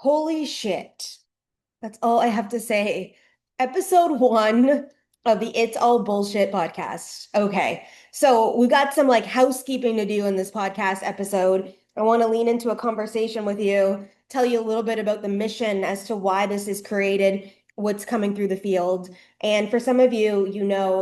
Holy shit. That's all I have to say. Episode one of the It's All Bullshit podcast. Okay. So we got some like housekeeping to do in this podcast episode. I want to lean into a conversation with you, tell you a little bit about the mission as to why this is created, what's coming through the field. And for some of you,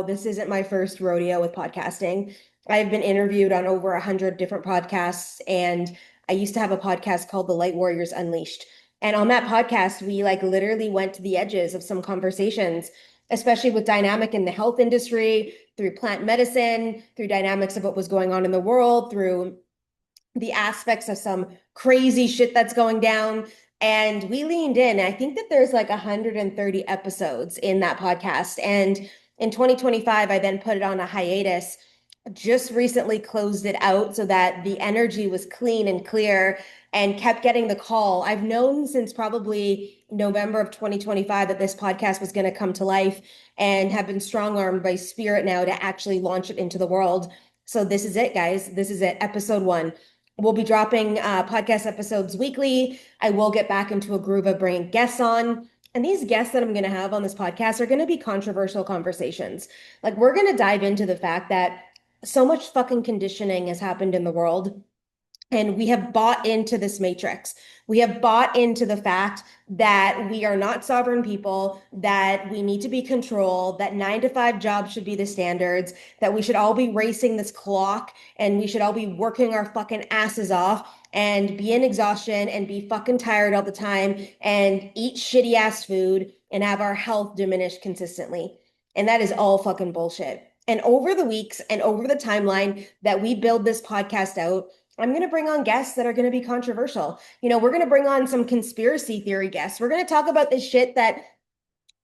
this isn't my first rodeo with podcasting. I've been interviewed on over 100 different podcasts, and I used to have a podcast called The Light Warriors Unleashed. And on that podcast, we like literally went to the edges of some conversations, especially with dynamic in the health industry, through plant medicine, through dynamics of what was going on in the world, through the aspects of some crazy shit that's going down. And we leaned in. I think that there's like 130 episodes in that podcast. And in 2025, I then put it on a hiatus, just recently closed it out so that the energy was clean and clear, and kept getting the call. I've known since probably November of 2025 that this podcast was going to come to life, and have been strong armed by spirit now to actually launch it into the world. So this is it, guys. This is it. Episode one. We'll be dropping podcast episodes weekly. I will get back into a groove of bringing guests on. And these guests that I'm going to have on this podcast are going to be controversial conversations. Like, we're going to dive into the fact that so much fucking conditioning has happened in the world. And we have bought into this matrix. We have bought into the fact that we are not sovereign people, that we need to be controlled, that 9 to 5 jobs should be the standards, that we should all be racing this clock, and we should all be working our fucking asses off and be in exhaustion and be fucking tired all the time and eat shitty ass food and have our health diminished consistently. And that is all fucking bullshit. And over the weeks and over the timeline that we build this podcast out, I'm going to bring on guests that are going to be controversial. We're going to bring on some conspiracy theory guests. We're going to talk about the shit that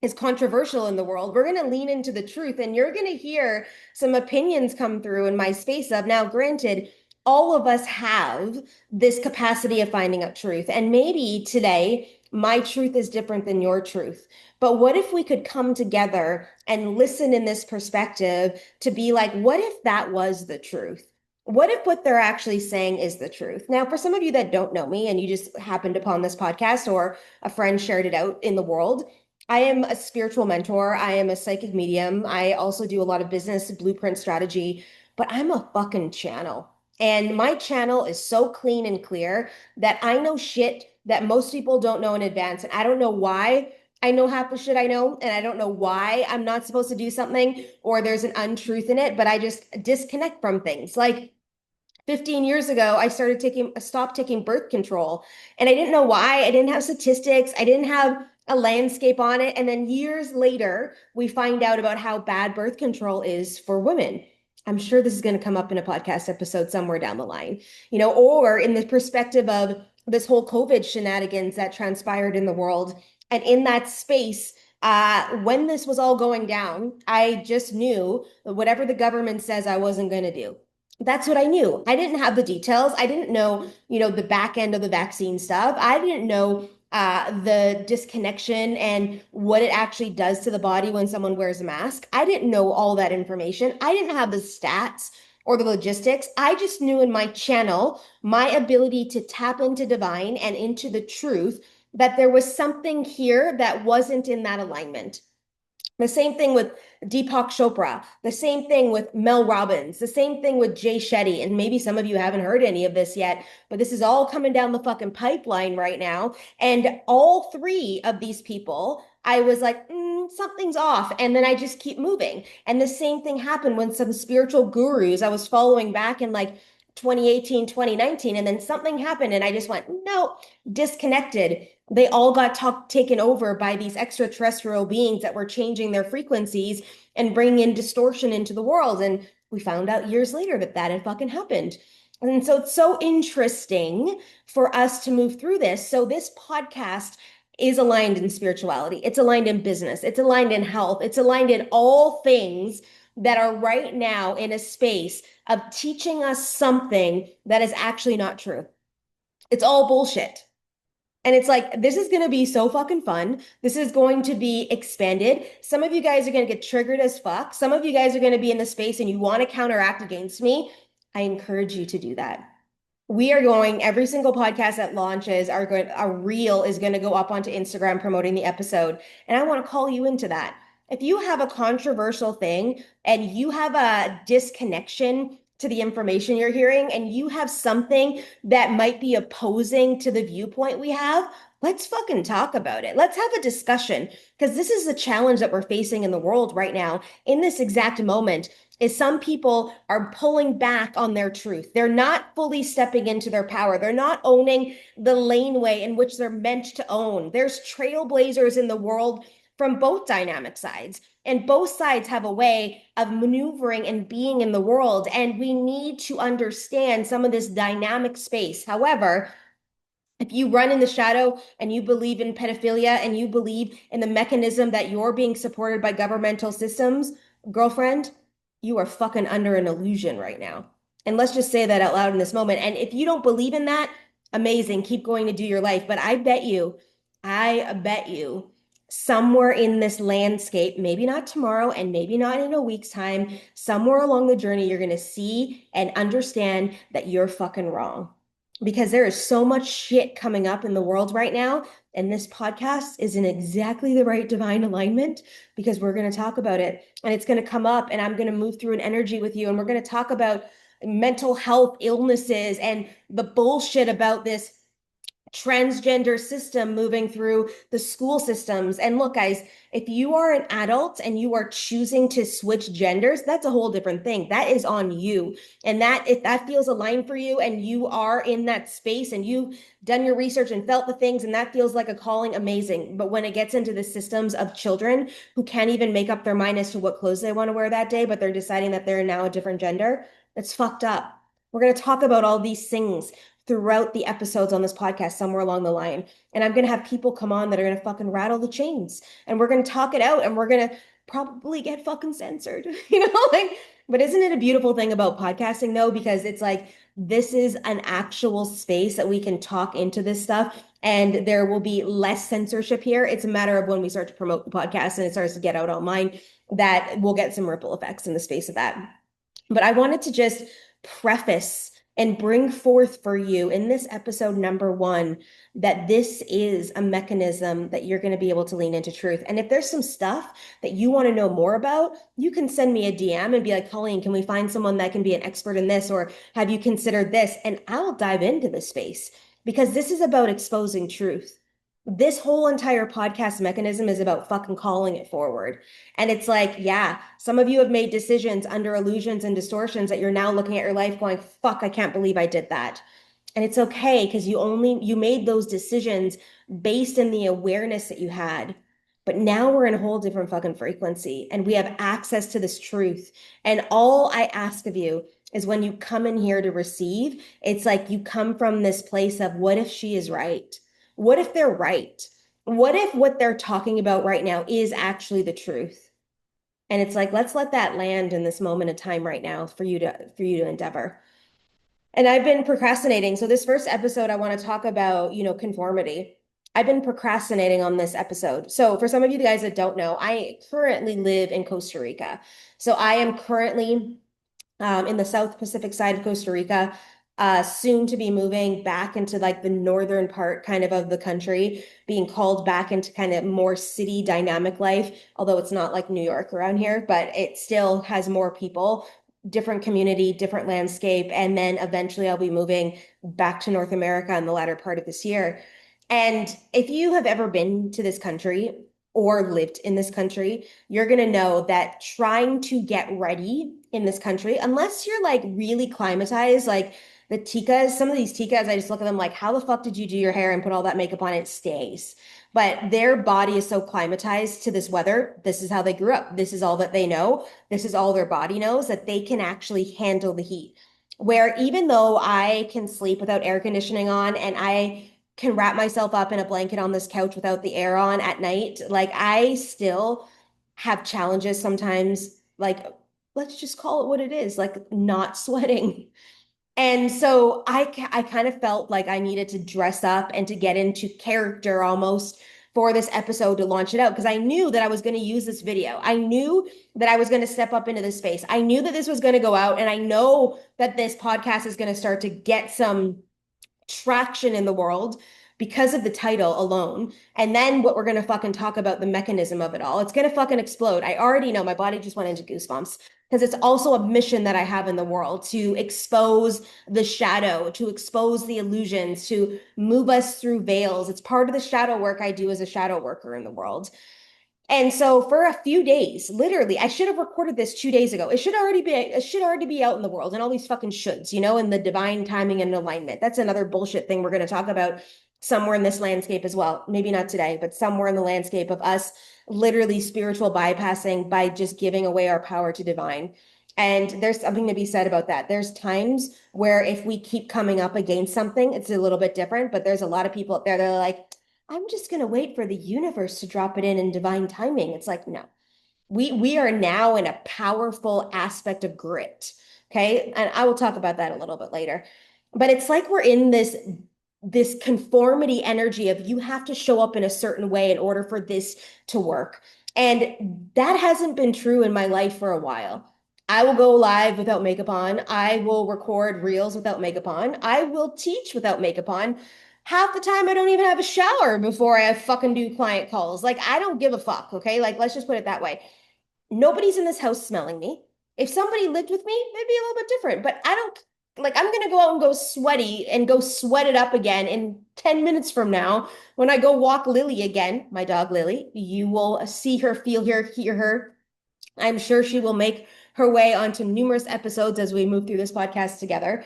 is controversial in the world. We're going to lean into the truth, and you're going to hear some opinions come through in my space of, now, granted, all of us have this capacity of finding out truth. And maybe today, my truth is different than your truth. But what if we could come together and listen in this perspective to be like, what if that was the truth? What if what they're actually saying is the truth? Now, for some of you that don't know me and you just happened upon this podcast or a friend shared it out in the world, I am a spiritual mentor. I am a psychic medium. I also do a lot of business blueprint strategy, but I'm a fucking channel. And my channel is so clean and clear that I know shit that most people don't know in advance. And I don't know why I know half the shit I know. And I don't know why I'm not supposed to do something or there's an untruth in it, but I just disconnect from things. Like, 15 years ago, I stopped taking birth control, and I didn't know why. I didn't have statistics. I didn't have a landscape on it. And then years later, we find out about how bad birth control is for women. I'm sure this is going to come up in a podcast episode somewhere down the line, or in the perspective of this whole COVID shenanigans that transpired in the world. And in that space, when this was all going down, I just knew that whatever the government says, I wasn't going to do. That's what I knew. I didn't have the details. I didn't know, the back end of the vaccine stuff. I didn't know the disconnection and what it actually does to the body when someone wears a mask. I didn't know all that information. I didn't have the stats or the logistics. I just knew in my channel, my ability to tap into divine and into the truth, that there was something here that wasn't in that alignment. The same thing with Deepak Chopra, the same thing with Mel Robbins, the same thing with Jay Shetty. And maybe some of you haven't heard any of this yet, but this is all coming down the fucking pipeline right now. And all three of these people, I was like, something's off. And then I just keep moving. And the same thing happened when some spiritual gurus I was following back in like 2018, 2019, and then something happened and I just went, no, disconnected. They all got taken over by these extraterrestrial beings that were changing their frequencies and bringing in distortion into the world. And we found out years later that that had fucking happened. And so it's so interesting for us to move through this. So this podcast is aligned in spirituality. It's aligned in business. It's aligned in health. It's aligned in all things that are right now in a space of teaching us something that is actually not true. It's all bullshit. And it's like, this is going to be so fucking fun. This is going to be expanded. Some of you guys are going to get triggered as fuck. Some of you guys are going to be in the space and you want to counteract against me. I encourage you to do that. We are going, every single podcast that launches are going, a reel is going to go up onto Instagram promoting the episode. And I want to call you into that. If you have a controversial thing and you have a disconnection to the information you're hearing and you have something that might be opposing to the viewpoint we have, let's fucking talk about it. Let's have a discussion because this is the challenge that we're facing in the world right now in this exact moment is some people are pulling back on their truth. They're not fully stepping into their power. They're not owning the laneway in which they're meant to own. There's trailblazers in the world from both dynamic sides. And both sides have a way of maneuvering and being in the world. And we need to understand some of this dynamic space. However, if you run in the shadow and you believe in pedophilia and you believe in the mechanism that you're being supported by governmental systems, girlfriend, you are fucking under an illusion right now. And let's just say that out loud in this moment. And if you don't believe in that, amazing, keep going to do your life. But I bet you, somewhere in this landscape, maybe not tomorrow and maybe not in a week's time, somewhere along the journey, you're going to see and understand that you're fucking wrong because there is so much shit coming up in the world right now. And this podcast is in exactly the right divine alignment because we're going to talk about it and it's going to come up and I'm going to move through an energy with you. And we're going to talk about mental health illnesses and the bullshit about this transgender system moving through the school systems. And look, guys, if you are an adult and you are choosing to switch genders, that's a whole different thing. That is on you. And that if that feels aligned for you and you are in that space and you've done your research and felt the things and that feels like a calling, amazing. But when it gets into the systems of children who can't even make up their mind as to what clothes they want to wear that day, but they're deciding that they're now a different gender, that's fucked up. We're going to talk about all these things throughout the episodes on this podcast somewhere along the line. And I'm going to have people come on that are going to fucking rattle the chains and we're going to talk it out and we're going to probably get fucking censored, like, but isn't it a beautiful thing about podcasting though? Because it's like, this is an actual space that we can talk into this stuff and there will be less censorship here. It's a matter of when we start to promote the podcast and it starts to get out online that we'll get some ripple effects in the space of that. But I wanted to just preface and bring forth for you in this episode number one that this is a mechanism that you're going to be able to lean into truth. And if there's some stuff that you want to know more about, you can send me a DM and be like, Colleen, can we find someone that can be an expert in this? Or have you considered this? And I'll dive into this space because this is about exposing truth. This whole entire podcast mechanism is about fucking calling it forward. And it's like, yeah, some of you have made decisions under illusions and distortions that you're now looking at your life going, fuck, I can't believe I did that. And it's okay because you made those decisions based in the awareness that you had. But now we're in a whole different fucking frequency and we have access to this truth. And all I ask of you is when you come in here to receive, it's like you come from this place of what if she is right? What if they're right? What if what they're talking about right now is actually the truth? And it's like, let's let that land in this moment of time right now for you to endeavor. And I've been procrastinating. So this first episode, I want to talk about, conformity. I've been procrastinating on this episode. So for some of you guys that don't know, I currently live in Costa Rica. So I am currently in the South Pacific side of Costa Rica, soon to be moving back into like the northern part kind of the country, being called back into kind of more city dynamic life, although it's not like New York around here, but it still has more people, different community, different landscape. And then eventually I'll be moving back to North America in the latter part of this year. And if you have ever been to this country or lived in this country, you're going to know that trying to get ready in this country, unless you're like really climatized, like the Ticas, some of these Ticas, I just look at them like, how the fuck did you do your hair and put all that makeup on? It stays. But their body is so climatized to this weather. This is how they grew up. This is all that they know. This is all their body knows that they can actually handle the heat. Where even though I can sleep without air conditioning on and I can wrap myself up in a blanket on this couch without the air on at night, like I still have challenges sometimes, like let's just call it what it is, like not sweating. And so I kind of felt like I needed to dress up and to get into character almost for this episode to launch it out because I knew that I was going to use this video. I knew that I was going to step up into this space. I knew that this was going to go out, and I know that this podcast is going to start to get some traction in the world because of the title alone. And then what we're going to fucking talk about the mechanism of it all. It's going to fucking explode. I already know my body just went into goosebumps because it's also a mission that I have in the world to expose the shadow, to expose the illusions, to move us through veils. It's part of the shadow work I do as a shadow worker in the world. And so for a few days, literally, I should have recorded this 2 days ago. It should already be out in the world and all these fucking shoulds, in the divine timing and alignment. That's another bullshit thing we're going to talk about somewhere in this landscape as well. Maybe not today, but somewhere in the landscape of us literally spiritual bypassing by just giving away our power to divine. And there's something to be said about that. There's times where if we keep coming up against something, it's a little bit different, but there's a lot of people out there that are like, I'm just going to wait for the universe to drop it in divine timing. It's like, no, we are now in a powerful aspect of grit. Okay. And I will talk about that a little bit later. But it's like we're in this conformity energy of you have to show up in a certain way in order for this to work. And that hasn't been true in my life for a while. I will go live without makeup on. I will record reels without makeup on. I will teach without makeup on. Half the time, I don't even have a shower before I fucking do client calls. Like, I don't give a fuck, okay? Like, let's just put it that way. Nobody's in this house smelling me. If somebody lived with me, maybe a little bit different, but I don't like I'm gonna go out and go sweaty and go sweat it up again in 10 minutes from now when I go walk Lily again, my dog Lily. You will see her, feel her, hear her. I'm sure she will make her way onto numerous episodes as we move through this podcast together.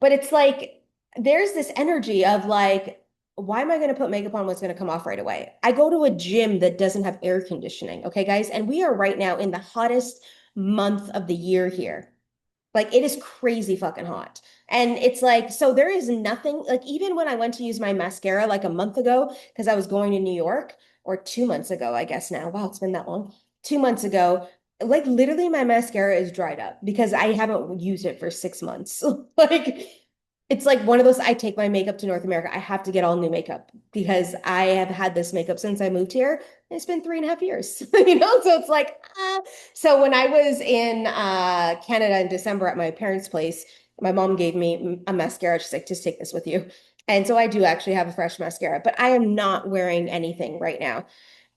But it's like there's this energy of like, why am I going to put makeup on what's going to come off right away? I go to a gym that doesn't have air conditioning. Okay, guys. And we are right now in the hottest month of the year here. Like it is crazy fucking hot. And it's like, so there is nothing, like even when I went to use my mascara like a month ago, because I was going to New York, or 2 months ago, I guess now. Wow, it's been that long. 2 months ago, like literally my mascara is dried up because I haven't used it for 6 months. Like it's like one of those, I take my makeup to North America. I have to get all new makeup because I have had this makeup since I moved here. It's been 3.5 years, So it's like, so when I was in Canada in December at my parents' place, my mom gave me a mascara. She's like, just take this with you. And so I do actually have a fresh mascara, but I am not wearing anything right now.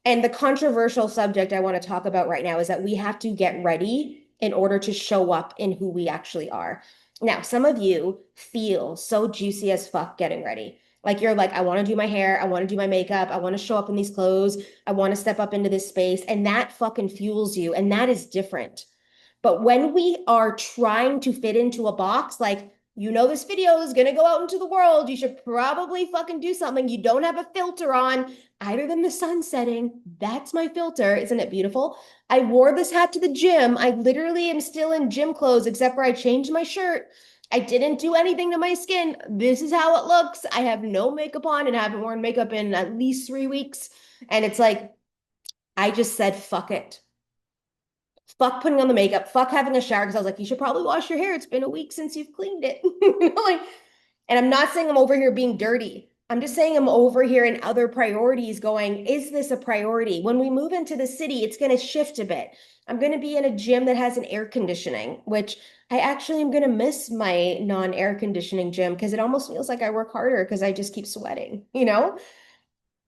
And the controversial subject I want to talk about right now is that we have to get ready in order to show up in who we actually are. Now, some of you feel so juicy as fuck getting ready. Like you're like, I want to do my hair, I want to do my makeup, I want to show up in these clothes, I want to step up into this space, and that fucking fuels you, and that is different. But when we are trying to fit into a box, like, this video is going to go out into the world, you should probably fucking do something. You don't have a filter on other than the sun setting. That's my filter. Isn't it beautiful? I wore this hat to the gym. I literally am still in gym clothes, except for I changed my shirt. I didn't do anything to my skin. This is how it looks. I have no makeup on and haven't worn makeup in at least 3 weeks. And it's like, I just said, fuck it. Fuck putting on the makeup, fuck having a shower, because I was like, you should probably wash your hair. It's been a week since you've cleaned it. Like, and I'm not saying I'm over here being dirty. I'm just saying I'm over here in other priorities going, is this a priority? When we move into the city, it's going to shift a bit. I'm going to be in a gym that has an air conditioning, which I actually am going to miss my non-air conditioning gym because it almost feels like I work harder because I just keep sweating.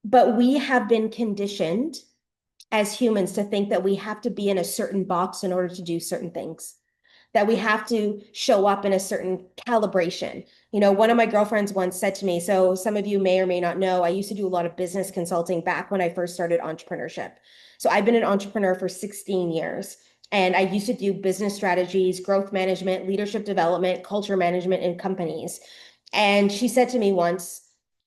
But we have been conditioned as humans to think that we have to be in a certain box in order to do certain things, that we have to show up in a certain calibration. One of my girlfriends once said to me, so some of you may or may not know, I used to do a lot of business consulting back when I first started entrepreneurship. So I've been an entrepreneur for 16 years. And I used to do business strategies, growth management, leadership development, culture management in companies. And she said to me once,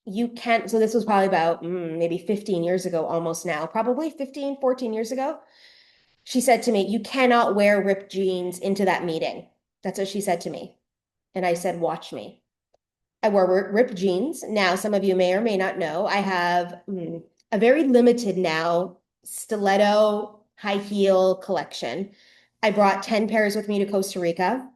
you can't, so this was probably about maybe 15 years ago, almost now, probably 15, 14 years ago. She said to me, you cannot wear ripped jeans into that meeting. That's what she said to me. And I said, watch me. I wore ripped jeans. Now, some of you may or may not know, I have a very limited now stiletto high heel collection. I brought 10 pairs with me to Costa Rica.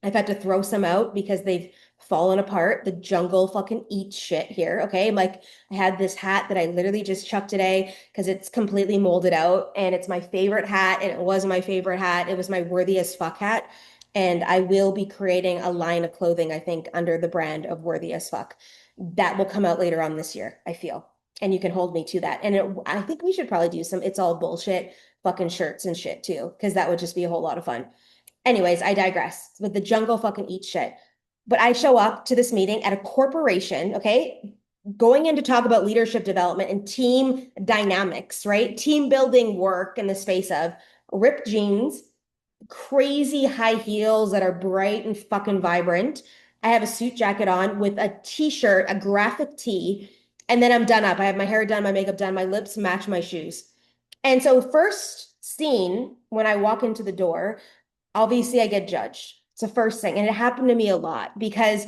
I've had to throw some out because they've fallen apart. The jungle fucking eats shit here. Okay. Like I had this hat that I literally just chucked today because it's completely molded out and it's my favorite hat. And it was my favorite hat. It was my worthy as fuck hat. And I will be creating a line of clothing, I think, under the brand of worthy as fuck. That will come out later on this year, I feel. And you can hold me to that. And I think we should probably do some it's all bullshit fucking shirts and shit too, because that would just be a whole lot of fun. Anyways, I digress. But the jungle fucking eats shit. But I show up to this meeting at a corporation, okay? Going in to talk about leadership development and team dynamics, right? Team building work in the space of ripped jeans, crazy high heels that are bright and fucking vibrant. I have a suit jacket on with a t-shirt, a graphic tee, and then I'm done up. I have my hair done, my makeup done, my lips match my shoes. And so first scene when I walk into the door, obviously I get judged. It's the first thing. And it happened to me a lot because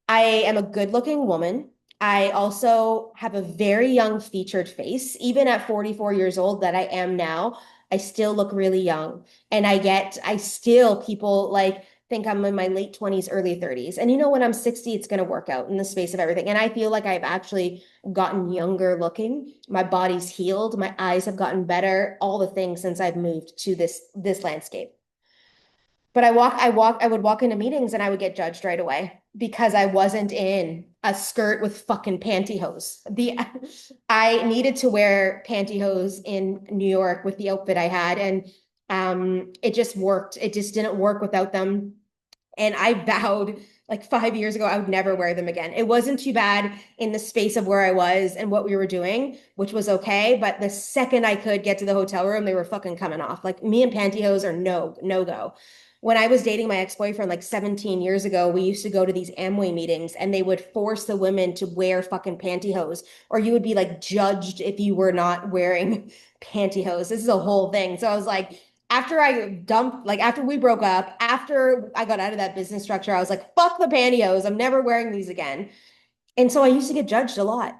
I am a good looking woman. I also have a very young featured face. Even at 44 years old, that I am now, I still look really young. And I still, people like think I'm in my late 20s, early 30s. And you know, when I'm 60, it's going to work out in the space of everything. And I feel like I've actually gotten younger looking. My body's healed. My eyes have gotten better, all the things since I've moved to this landscape. But I would walk into meetings and I would get judged right away because I wasn't in a skirt with fucking pantyhose. I needed to wear pantyhose in New York with the outfit I had, and it just worked. It just didn't work without them. And I vowed like 5 years ago I would never wear them again. It wasn't too bad in the space of where I was and what we were doing, which was okay. But the second I could get to the hotel room, they were fucking coming off. Like me and pantyhose are no go. When I was dating my ex-boyfriend like 17 years ago, we used to go to these Amway meetings and they would force the women to wear fucking pantyhose, or you would be like judged if you were not wearing pantyhose. This is a whole thing. So I was like, after I dumped, like after we broke up, after I got out of that business structure, I was like, fuck the pantyhose. I'm never wearing these again. And so I used to get judged a lot.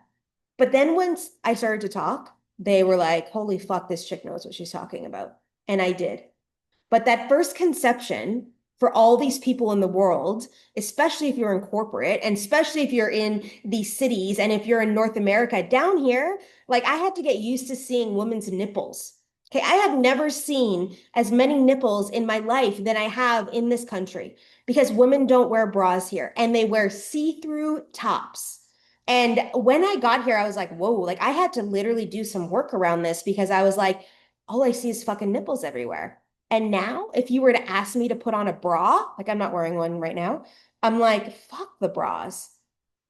But then once I started to talk, they were like, holy fuck, this chick knows what she's talking about. And I did. But that first conception for all these people in the world, especially if you're in corporate and especially if you're in these cities and if you're in North America down here, like I had to get used to seeing women's nipples. Okay, I have never seen as many nipples in my life than I have in this country because women don't wear bras here and they wear see-through tops. And when I got here, I was like, whoa, like I had to literally do some work around this because I was like, all I see is fucking nipples everywhere. And now, if you were to ask me to put on a bra, like I'm not wearing one right now, I'm like, fuck the bras.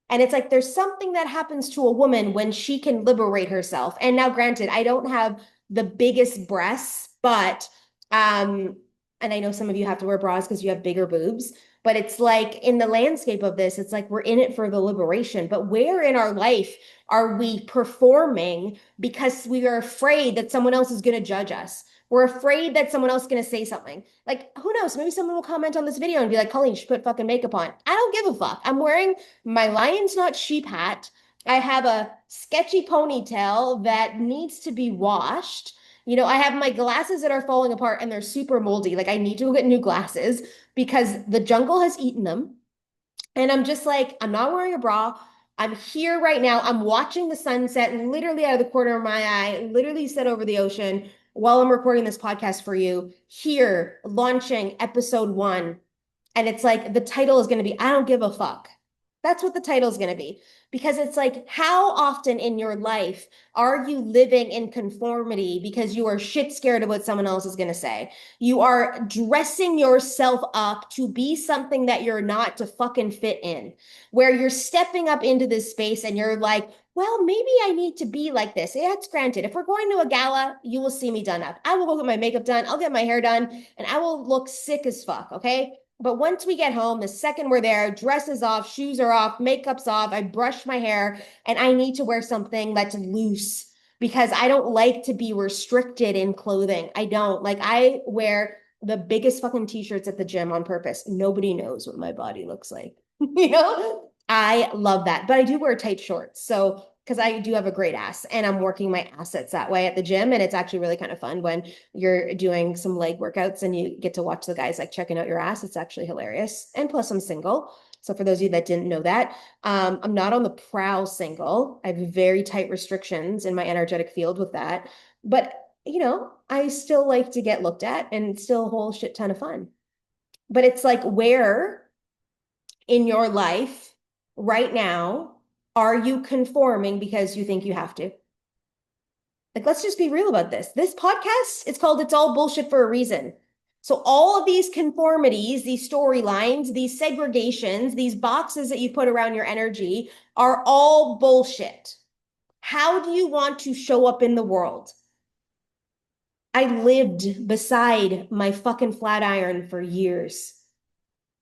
And it's like there's something that happens to a woman when she can liberate herself. And now, granted, I don't have the biggest breasts, but and I know some of you have to wear bras because you have bigger boobs, but it's like in the landscape of this, it's like we're in it for the liberation. But where in our life are we performing because we are afraid that someone else is going to judge us? We're afraid that someone else is going to say something. Like, who knows? Maybe someone will comment on this video and be like, Colleen, you should put fucking makeup on. I don't give a fuck. I'm wearing my lion's not sheep hat. I have a sketchy ponytail that needs to be washed. You know, I have my glasses that are falling apart and they're super moldy. Like, I need to get new glasses because the jungle has eaten them. And I'm just like, I'm not wearing a bra. I'm here right now. I'm watching the sunset literally out of the corner of my eye, literally set over the ocean while I'm recording this podcast for you, here launching episode 1. And it's like the title is going to be I don't give a fuck. That's what the title is going to be. Because it's like, how often in your life are you living in conformity because you are shit scared of what someone else is going to say? You are dressing yourself up to be something that you're not to fucking fit in, where you're stepping up into this space and you're like, well, maybe I need to be like this. Yeah, it's granted. If we're going to a gala, you will see me done up. I will go get my makeup done. I'll get my hair done and I will look sick as fuck. Okay. But once we get home, the second we're there, dress is off, shoes are off, makeup's off, I brush my hair, and I need to wear something that's loose because I don't like to be restricted in clothing. I don't. Like, I wear the biggest fucking t-shirts at the gym on purpose. Nobody knows what my body looks like. You know? I love that. But I do wear tight shorts. So because I do have a great ass and I'm working my assets that way at the gym. And it's actually really kind of fun when you're doing some leg workouts and you get to watch the guys like checking out your ass. It's actually hilarious. And plus, I'm single. So for those of you that didn't know that, I'm not on the prowl single. I have very tight restrictions in my energetic field with that. But, I still like to get looked at and it's still a whole shit ton of fun. But it's like, where in your life right now are you conforming because you think you have to? Like, let's just be real about this. This podcast, it's called It's All Bullshit for a reason. So all of these conformities, these storylines, these segregations, these boxes that you put around your energy are all bullshit. How do you want to show up in the world? I lived beside my fucking flat iron for years.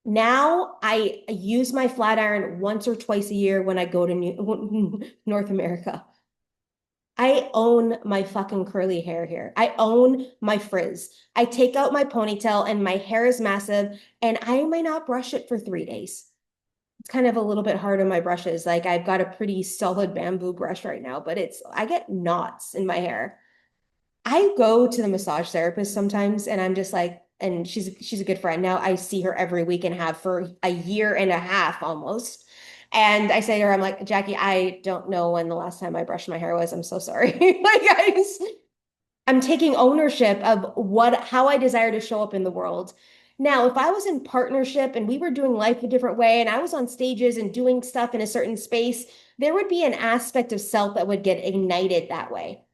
Now I use my flat iron once or twice a year when I go to North America. I own my fucking curly hair here. I own my frizz. I take out my ponytail and my hair is massive and I might not brush it for 3 days. It's kind of a little bit hard on my brushes. Like I've got a pretty solid bamboo brush right now, but I get knots in my hair. I go to the massage therapist sometimes and I'm just like, and she's a good friend now. I see her every week and have for a year and a half almost. And I say to her, I'm like, Jackie, I don't know when the last time I brushed my hair was. I'm so sorry. Like I'm taking ownership of how I desire to show up in the world. Now, if I was in partnership and we were doing life a different way and I was on stages and doing stuff in a certain space, there would be an aspect of self that would get ignited that way.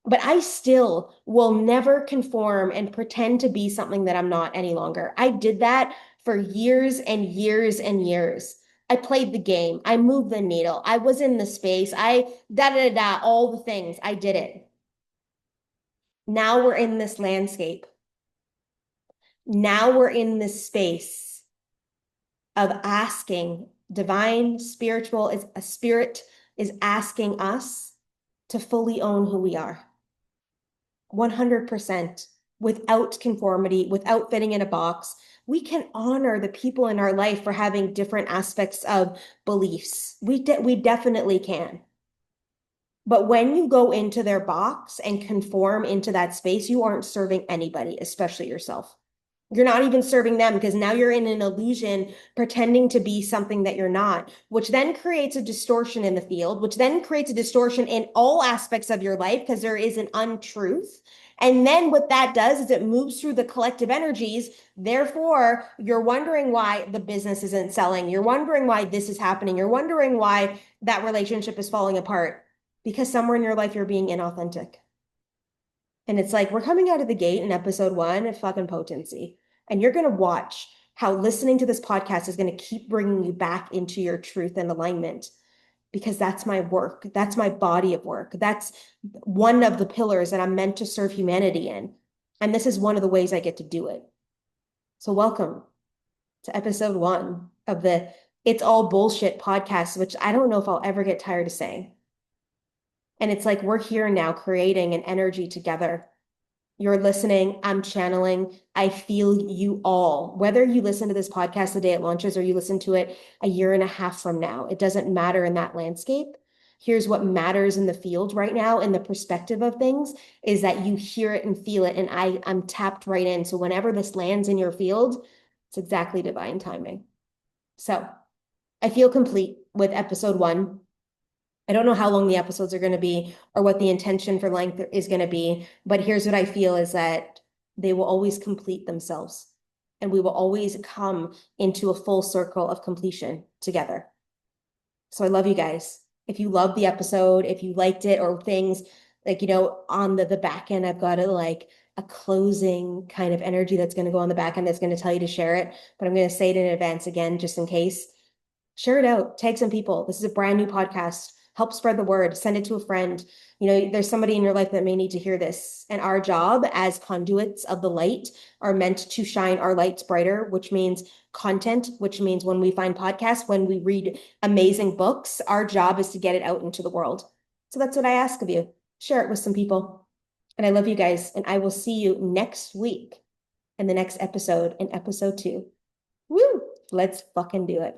But I still will never conform and pretend to be something that I'm not any longer. I did that for years and years and years. I played the game. I moved the needle. I was in the space. All the things. I did it. Now we're in this landscape. Now we're in this space of asking divine, spiritual, is a spirit is asking us to fully own who we are. 100% without conformity, without fitting in a box. We can honor the people in our life for having different aspects of beliefs. We definitely can. But when you go into their box and conform into that space, you aren't serving anybody, especially yourself. You're not even serving them because now you're in an illusion, pretending to be something that you're not, which then creates a distortion in the field, which then creates a distortion in all aspects of your life because there is an untruth. And then what that does is it moves through the collective energies. Therefore, you're wondering why the business isn't selling. You're wondering why this is happening. You're wondering why that relationship is falling apart because somewhere in your life you're being inauthentic. And it's like, we're coming out of the gate in episode 1 of fucking potency. And you're going to watch how listening to this podcast is going to keep bringing you back into your truth and alignment because that's my work. That's my body of work. That's one of the pillars that I'm meant to serve humanity in. And this is one of the ways I get to do it. So welcome to episode 1 of the It's All Bullshit podcast, which I don't know if I'll ever get tired of saying. And it's like, we're here now creating an energy together. You're listening, I'm channeling, I feel you all. Whether you listen to this podcast the day it launches or you listen to it a year and a half from now, it doesn't matter in that landscape. Here's what matters in the field right now in the perspective of things is that you hear it and feel it. And I'm tapped right in. So whenever this lands in your field, it's exactly divine timing. So I feel complete with episode 1. I don't know how long the episodes are going to be or what the intention for length is going to be, but here's what I feel is that they will always complete themselves and we will always come into a full circle of completion together. So I love you guys. If you loved the episode, if you liked it or things like, on the back end, I've got a closing kind of energy that's going to go on the back end that's going to tell you to share it, but I'm going to say it in advance again, just in case. Share it out, tag some people. This is a brand new podcast. Help spread the word, send it to a friend. There's somebody in your life that may need to hear this. And our job as conduits of the light are meant to shine our lights brighter, which means content, which means when we find podcasts, when we read amazing books, our job is to get it out into the world. So that's what I ask of you. Share it with some people. And I love you guys. And I will see you next week in the next episode, in episode 2. Woo! Let's fucking do it.